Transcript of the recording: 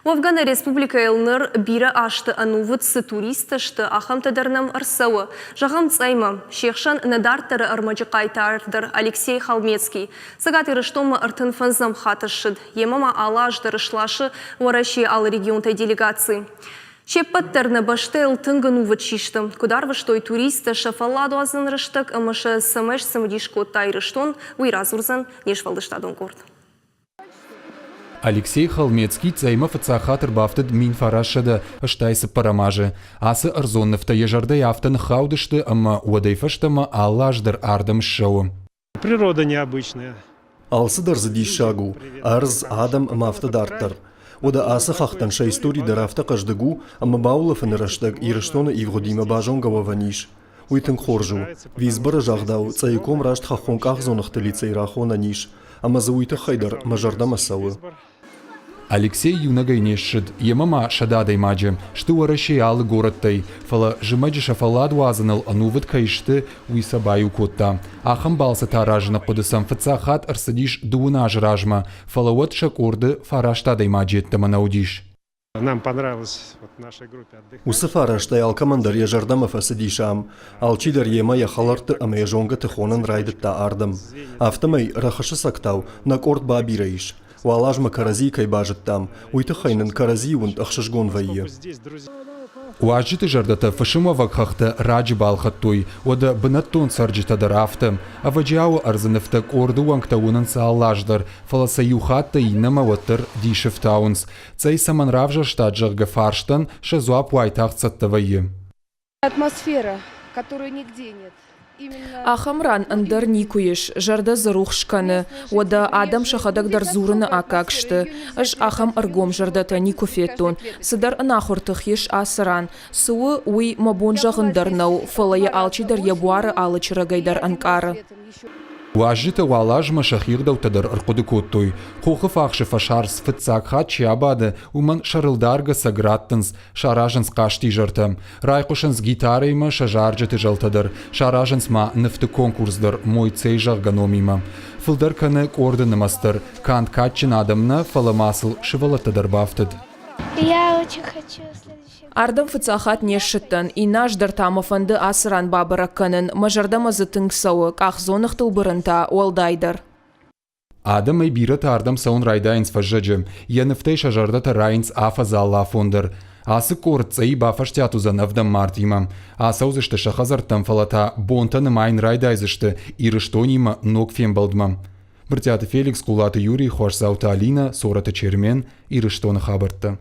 Афгана Республика Элныр бирі ашты анувыдсы туристышты ахамтадарнам арсауы. Жағам цайма, шекшан надартары армаджы қайтардыр Алексей Халмецкий. Сагат ирыштомы артын фанзам хатышыд. Емама алаждыр ышлашы вараши ал регионтай делегации. Чеппаттарны башты ылтынгын увычишты. Кударвыштой туристы шафалладу азын рыштык, амышы сымыш сымдишко тайрыштон, уйразурзан нешвалдыштадон корд. Алексей Халмецкий цейма фацахатыр бафтыд мин фарашады ыштайсы парамажы. Асы арзонныфта ежарды яфтын хаудышты, ама уадайфаштама аллаждыр ардым шоу. Природа необычная. Алсыдар задишагу, арз адам мафтадарттар. Ода асы хахтанша истории дарафта каждыгу, ама баулафын раштаг ирыштона ивгодима бажонгава ваниш. Уйтын хоржу, визбара жагдау, цайком рашт хахонках зонахты лицейрахона ниш, ама за уйты хайдар мажарда масауы. Алексей юнагайнешшид, емама шададай маджем, что вараши алы городтай, фала жимаджи шафаладу азанал анувыд кайшты уйсабаю котта. Ахам балса таражна подысам фацахат арсадиш дуунаж ражма, фала вот шакорды фараштадай маджеттама наудиш. Нам понравилось в нашей группе отдыхать. Усафараштай алкамандар ежардамов асадишам, алчидар ема яхаларты ама ежонга тихонан райдытта ардам. Автомай рахашы сактау, на корт бабираиш. Уалажма карази кайбажыттам, уйтыхайнын карази унд ахшашгон вайе. Уажжиты жардата фашыма вакхахта раджи балхаттуй, ода бынаттон сарджита дарафта, а ваджиау арзаныфтак орду вангтаунан саалаждар, фаласа юхатта инама ваттыр дишефтаунс, цей саманравжа штаджах гафарштан, шазуап уайтах цаттавайе. Атмосфера, которой нигде нет. Ахамран андыр никуеш, жарды зырухшканы, ода адам шахадагдар зурыны акакшты, аш ахам аргом жардата никуфеттун, сыдар анахуртых еш асыран, суы уй мабон жағындарнау, фалая алчидар ябуары алычырагайдар анкары. Уажжиты уалажма шахирдау тадар арқуды коттуй, хохы фақшы фашарс фытсакхат чиабады, уман шарылдарга саграттынс, шаражынс қашти жартам, райқушынс гитарайма шажарджыты жалтадар, шаражынс ма нефты конкурсдар, мой цей жағганомима. Фылдар каны кордыны мастар, кант катчин адамна фаламасыл шывалатадар бафтыд. Я очень хочу следующий. Ардам фыцахат нешшыттан, и наш дартамафанды асыран бабаракканын, мажардама зытыңсауы, кахзонық тылбырынта уалдайдар. Адам ай бират ардам саун райдайнс фажжаджым, яныфтай шажардата райнс афазалла фондыр. Асы корт цей бафаштятузан авдам мартима. Асаузышты шахазартам фалата бонтаны майн райдайзышты, ирыштонима ног фембалдма. Быртяты Феликс, Кулаты Юрий, Хуашсаута Алина, Сората Чермен, ирыштоны хабарта.